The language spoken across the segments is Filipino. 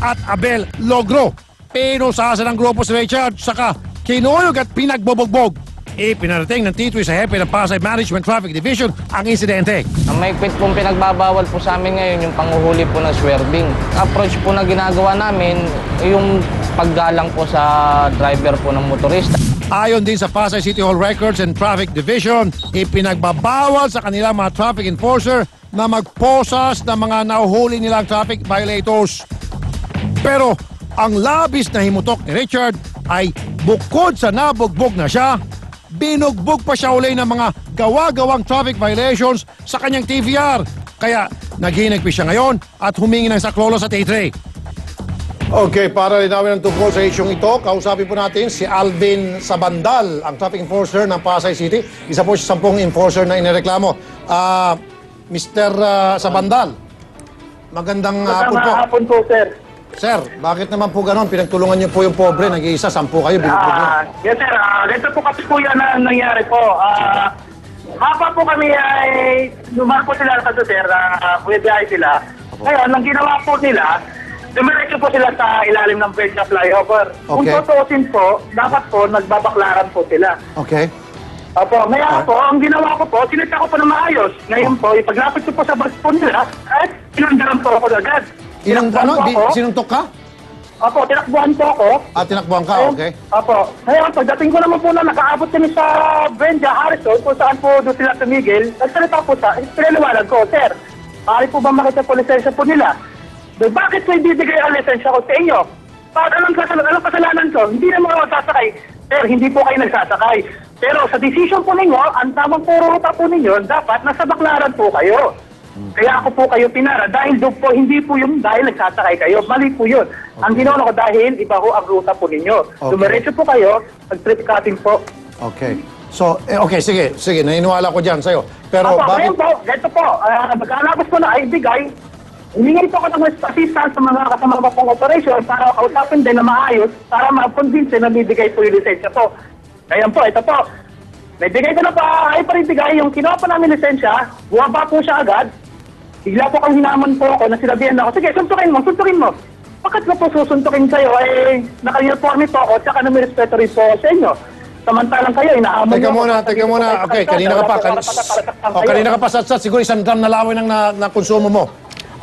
at Abel Logro. Pinusasan ng grupo si Richard saka kinuyog at pinagbobogbog. Ipinarating ng T3 sa hepe ng Pasay Management Traffic Division ang insidente. Ang mahigpit pong pinagbabawal po sa amin ngayon yung panguhuli po ng swerving. Approach po na ginagawa namin yung paggalang po sa driver po ng motorista. Ayon din sa Pasay City Hall Records and Traffic Division, ipinagbabawal sa kanilang mga traffic enforcer na magposas ng mga nahuhuli nilang traffic violators. Pero ang labis na himutok ni Richard ay bukod sa nabugbog na siya, binugbog pa siya uli ng mga gawa-gawang traffic violations sa kanyang TVR. Kaya naghinagpis siya ngayon at humingi ng saklolo sa T3. Okay, para linawin ang tungkol sa isyong ito, kausapin po natin si Alvin Sabandal, ang traffic enforcer ng Pasay City. Isa po sa 10 enforcer na inireklamo. Mr. Sabandal, magandang hapon po. Hapon po, sir. Sir, bakit naman po ganon? Pinagtulungan niyo po yung pobre, nag-iisa, 10 kayo, binugbog niyo. Yes, sir. Ganito po kasi po yan na nangyari po. Hapa po kami ay lumaan po sila sa sir, bumibiyahe sila. Ngayon, ang ginawa po nila, dumiretso po sila sa ilalim ng bridge na flyover. Kung Okay. tutusin po, dapat po nagbabaklaran po sila. Okay. Opo, ngayon po, ang ginawa ko po, sinita ko po na maayos. Ngayon po, ipaglapit ko po sa bus po nila, at sinundaran po ako agad. Sinuntok ka? Opo, tinakbuhan po ako. Tinakbuhan ka, okay. Opo. Ngayon, pagdating ko naman po na nakaabot kami sa Brenda Harrison, kung saan po doon sila tumigil, nagsalita po sa, pinaliwanag ko, sir, maaari po ba makita po lisensya po nila? Bakit ko ibibigay ang lisensya ko sa inyo? Anong kasalanan ko? Hindi naman ako sasakay. Sir, hindi po kayo nagsasakay. Pero sa decision po ninyo, ang tamang puruta po ninyo, dapat nasa baklaran po kayo. Kaya ako po kayo pinara. Dahil doon po, hindi po yung dahil nagsasakay kayo. Mali po yun. Ang ginawa ko dahil iba ho ang ruta po ninyo. Dumiretso po kayo, mag-trip cutting po. Okay. So, okay, sige, naniniwala ko dyan sa'yo. Pero Apo, bakit... ngayon po, ganito po, magkalabas ko na ay bigay, humingi po ako ng assistance sa mga kasama ko pong operation para kausapin din na maayos, para ma-convince na bibigay po yung lisensya po. Ngayon po, ito po, naibigay ko na pa, ay pa rin bigay, yung kinuha po namin lisensya, buwaba po siya agad, bigla po kang hinaman po ako na sinabihan ako, sige, suntukin mo. Bakit ko po susuntukin kayo? Eh, naka-uniform po ako, tsaka namirespeto rin po sa inyo. Samantalang kayo, inaamon Teka muna. Okay, kanina ka pa. Kanina ka pa satsat. Siguro 1 drum na laway ng nakonsumo mo.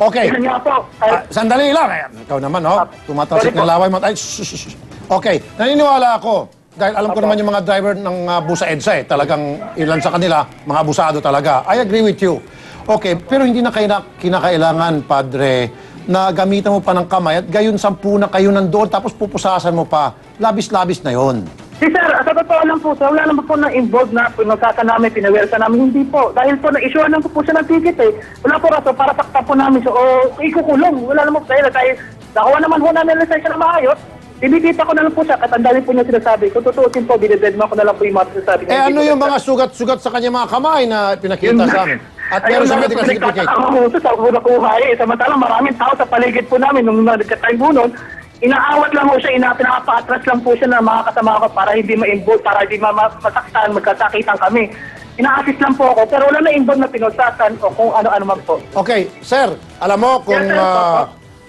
Okay. Yan nga po. Sandali lang. Ikaw naman, tumatalsik ng laway mo. Ay, shh. Okay, naniniwala ako. Dahil alam ko naman yung mga driver ng Busa EDSA, talagang ilan sa kanila, mga abusado talaga. I agree with you. Okay, pero hindi na kinakailangan, Padre, na gamitan mo pa ng kamay at gayon 10 na kayo nandoon tapos pupusasan mo pa. Labis-labis na yon. Si sir, sa totoo lang po, sir, wala naman po na involved na pinagkaka namin, pinawersa namin, hindi po. Dahil po, na-issue lang po siya ng ticket eh. Wala po raso, para sakta po namin siya, o ikukulong. Wala naman po dahil nakuha naman po namin lisensya na maayos. Ibigita ko na lang po siya, katandali po niya sinasabi. Kung tutuusin po, binidedma ko na lang po yung mga sinasabi niya. Ano yung mga sugat-sugat sa kanya mga kamay na pinakita sa amin? At meron sa medical certificate. Ayun lang, sa una kuha eh. Samantalang maraming tao sa paligid po namin nung nagkatime po nun. Inaawat lang po siya, pinaka-atras lang po siya ng mga kasama ko para hindi ma-involve, para hindi masaktan, magkasakitan kami. Ina-assist lang po ako, pero wala na involved na pinagsasan o kung ano-ano man po. Okay, sir, alam mo kung...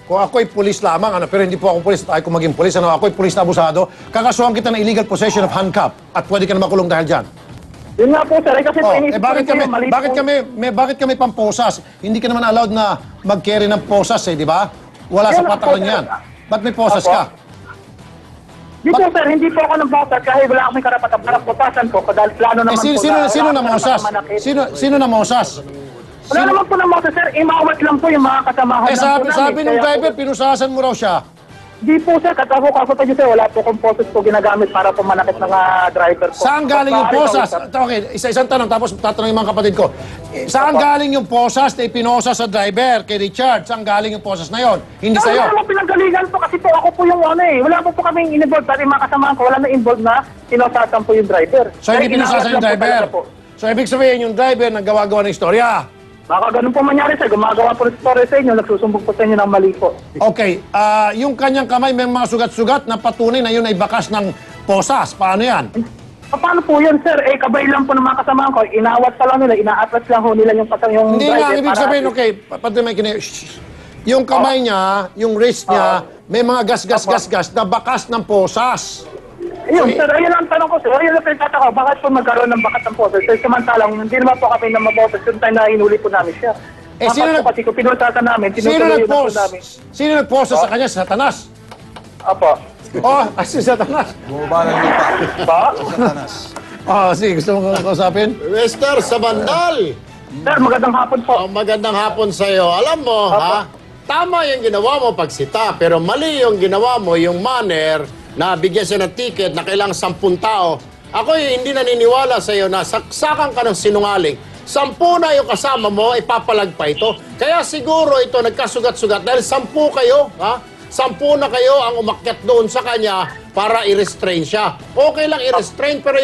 Kung ako'y pulis lamang, pero hindi po ako pulis at ayaw ko maging pulis, ako'y pulis na abusado, kakasuhan kita ng illegal possession of handcuff at pwede ka na makulong dahil dyan. Yun nga po, sir, kasi bakit kami pamposas? Hindi ka naman allowed na mag-carry ng posas, di ba? Wala sa patakaran yan. Ba't may posas ka? Di po, sir, hindi po ako ng posas kahit wala akong karapatan para posasan ko dahil plano naman po. Sino na mosas? Sino na mosas? Wala naman po ng moto, sir. Imawat lang po yung mga kasamahan. Sabi ng driver, pinusasan mo raw siya. Di po, sir. Katako-kako pa dyan, sir. Wala po kong posas po ginagamit para po manakit ng driver po. Saan galing yung posas? Okay, isa-isang tanong, tapos tatanong yung mga kapatid ko. Saan galing yung posas na ipinosa sa driver kay Richard? Saan galing yung posas na yon? Hindi sa'yo. Wala naman pinanggalingan po kasi po ako po yung Wala po kaming in-involved. Pati mga kasamahan ko, wala na involved na pinosasan po yung driver. So, hindi pinosasan yung driver? So, ibig sabihin yung driver naggawa-gawa ng istorya? Baka ganun po mangyari, sir. Gumagawa po ng story sa inyo, nagsusumbong po sa inyo ng mali po. Okay, yung kanyang kamay may mga sugat-sugat na patunay na yun ay bakas ng posas. Paano yan? Paano po yun, sir? Kabay lang po ng mga kasamahan ko. Inawat pa lang nila, ina-atras lang ho nila yung Hindi driver. nga, ibig sabihin, okay, pati may yung kamay niya, yung wrist niya, may mga gas na bakas ng posas. Ayun, sir, ayun ang tanong ko, sir. Ayun ang pinagtataka ko, bakit po magkaroon ng bakat ng poses? Sir, samantalang, hindi naman po kami na maboses yung time na inuli po namin siya. Sino Kasi kung pinultatan namin, tinutuloy yun po namin. Sino nag-post sa kanya? Satanas. Apo. Si Satanas. Bumaba ng lupa. Ba? Sige, gusto mo kausapin? Mr. Sabandal, Sir, magandang hapon po. magandang hapon sa'yo. Alam mo, ha? Tama yung ginawa mo pagsita, pero mali yung ginawa mo, yung manner na bigyan siya ng ticket na kailangang 10 tao. Ako hindi naniniwala sa'yo na saksakan ka ng sinungaling. 10 na yung kasama mo, ipapalag pa ito. Kaya siguro ito nagkasugat-sugat dahil 10 kayo, ha? 10 na kayo ang umakyat doon sa kanya para i-restrain siya. Okay lang i-restrain, pero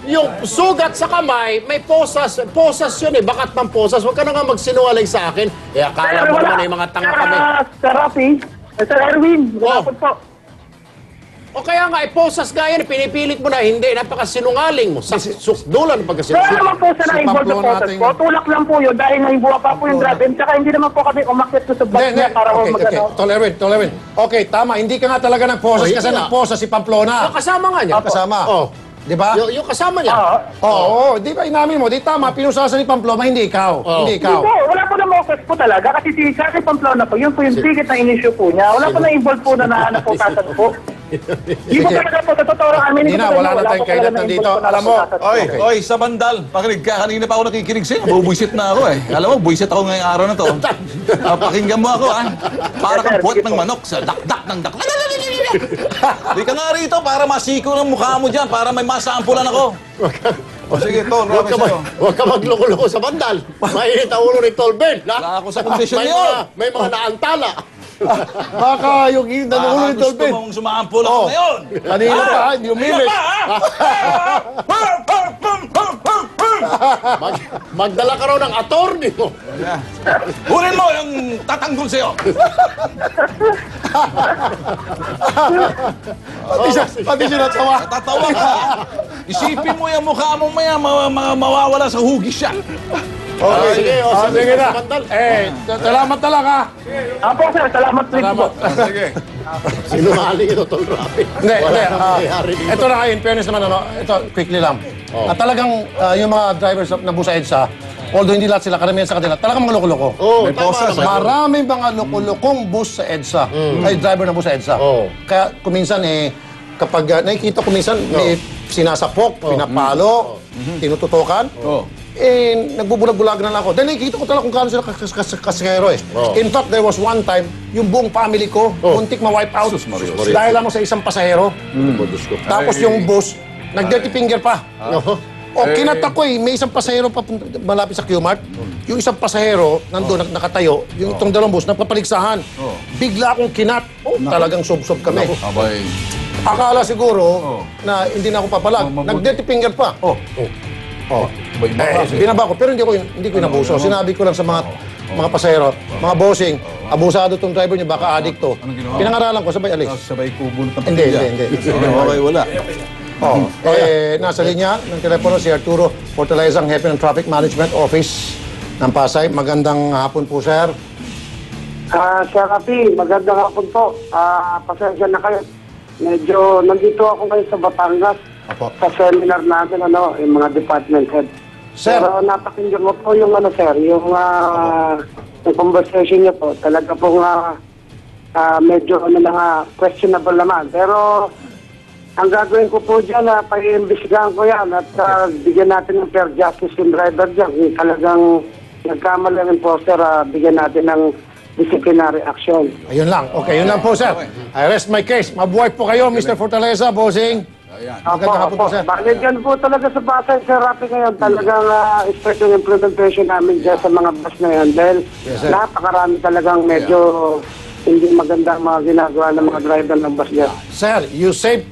yung sugat sa kamay, may posas. Posas yun bakat ng posas. Huwag ka na nga magsinungaling sa akin. Akala mo naman yung mga tanga kami. Sir Rafi, Sir Erwin, magandang hapon po. O kaya nga, posas nga yan, pinipilit mo na, hindi, napakasinungaling mo. Sukdulan Kaya pagkasinungaling. naman po sa na-involve na poses po, tulak lang po yun dahil nahibuha pa po yung driver. Tsaka hindi naman po kami umakyat ko sa bus niya para Okay. Tolerant. Okay, tama. Hindi ka nga talaga nag-posas kasi nag-posas si Pamplona. Yung kasama nga niya. Kasama. Oh. Di ba? Yung kasama niya. Oo. Di ba inamin mo? Di tama. Pinusasan ni Pamplona, hindi ikaw. Hindi ikaw. Hindi po, wala po na mokes po talaga kasi si Kasi Pamplona po, yun po yung ticket na in-issue po niya. Wala po na involved po na napokasan po. Hindi po talaga po, sa totoo lang, Hindi na, wala na tayong kailangan dito. Alam mo, Oy, sa bandal. Pakinig ka. Kanina pa ako nakikinig sa'yo. Bubuisit na ako Alam mo, buisit ako ngayong araw na to. Pakinggan mo ako Para kang puwet ng manok sa dakdak ng dakdak. Di ka nga rito para masiko ng mukha mo dyan. Para may masampulan ako. O sige, Tol. Huwag ka magloko-loko sa bandal. Mainit ang ulo ni Tol Ben. Wala ako sa kondisyon yun. May mga naantala. baka yung nanulo ni Gusto Tolben. mong sumampul ako ngayon. Kanina pa, hindi umilit. Magdala ka raw ng attorney mo. Kunin mo yung tatanggol sa'yo. Pati siya natawa. Tatawa ka. Isipin mo yung mukha mo maya, mawawala sa hugis siya. Okay, sige. Sige na. Salamat na lang ha. Apo sir, salamat po. Salamat. Sige. Sinungaling ito, Tol Rafi. Hindi. nangyayari dito. Ito na kayo, in fairness naman, ito, quickly lang. At talagang yung mga drivers na busa EDSA, although hindi lahat sila, karamihan sa kanila, talagang mga loko-loko. May Tama posas, naman. Maraming mga loko-lokong bus sa EDSA, ay driver na bus sa EDSA. Kaya kuminsan kapag nakikita ko minsan, may sinasapok, pinapalo, tinututukan, nagbubulag-bulag na lang ako. Dahil nakikita ko talaga kung kano sila kasero In fact, there was one time, yung buong family ko, muntik ma-wipe out. Dahil lang sa isang pasahero. Tapos yung bus, nag-dirty finger pa. Kinatak ko may isang pasahero pa malapit sa Q-Mart. Yung isang pasahero, nandun, nakatayo, yung itong dalawang bus, nagpapaligsahan. Bigla akong kinat. Talagang sob-sob kami. Abay. Akala siguro na hindi na ako papalag. Nag-dirty finger pa. Binaba ko, pero hindi ko inabuso. Sinabi ko lang sa mga pasahero, mga bossing, abusado tong driver niyo, baka addict to. Pinangaralan ko, sabay alis. Sabay kubulot ng Hindi. Okay, wala. Nasa linya ng telepono si Arturo Fortaleza, ang Hepe ng Traffic Management Office ng Pasay. Magandang hapon po, sir. Sir Rafi, magandang hapon po. Pasensya na kayo. Medyo nandito ako ngayon sa Batangas. Apo. Sa seminar natin, yung mga department head. Sir. Pero napakinggan mo po yung sir, yung conversation niyo po. Talaga po medyo questionable naman. Pero ang gagawin ko po dyan, pag-iimbestigahan ko yan at bigyan natin ng fair justice yung driver dyan. Kung talagang nagkamali rin po, sir, bigyan natin ng disciplinary action. Ayun lang. Okay, yun lang po, sir. I rest my case. Mabuhay po kayo, Mr. Fortaleza, bossing. Magandang hapon po, sir. Bakit yan po talaga sa Pasay, Sir Rafi, ngayon. Talagang expect yung implementation namin dyan sa mga bus na yan. Dahil napakarami talagang medyo hindi maganda ang mga ginagawa ng mga driver ng bus dyan. Sir, you saved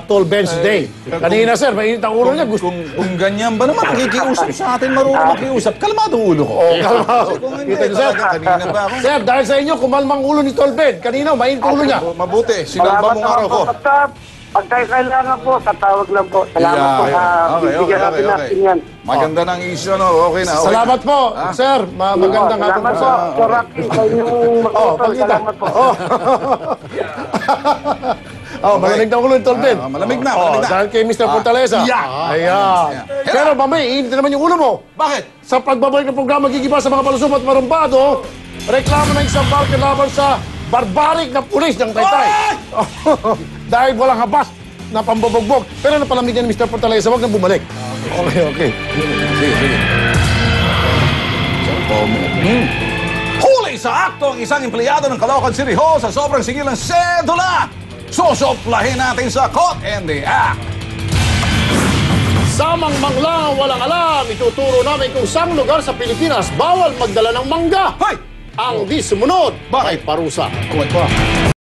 Toll Benz Day. Kanina, sir, mainit ang ulo niya. Kung ganyan ba naman nakikiusap sa atin, marunong makiusap, kalmado ulo ko. Kalma. Kung hindi, Kita niyo, sir. kanina pa ako. Sir, dahil sa inyo, kumalmang ulo ni Toll Ben. Kanina, mainit ang ulo niya. Mabuti, sinalba mong araw ko. Pagka kailangan po, tatawag lang po. Salamat po sa bibigyan natin natin yan. Maganda ng issue, no? Okay na, okay. Salamat po, sir. Magandang hapon Salamat po po, Sir Rocky, sa inyong mag-utol. Salamat po. Malamig na ulo yung Tolben. Malamig na, malamig na. Dahil kay Mr. Fortaleza. Ayan. Pero mamaya, iinit naman yung ulo mo. Bakit? Sa pagbabalik ng programa, gigiba sa mga palusum at marumbado, reklamo ng isang barko laban sa barbaric na pulis ng Taytay. Dahil walang habas na pambobogbog. Pero napalamig yan ni Mr. Fortaleza, huwag nang bumalik. Okay. Sige. Huli sa akto ang isang empleyado ng Caloocan City Hall sa sobrang sigil ng sedula. Susuplahin natin sa Caught in the Act. Samang manglang walang alam, ituturo namin kung saang lugar sa Pilipinas bawal magdala ng mangga. Hoy! Ang di sumunod, Bakit? ay parusa. Kuwait ko.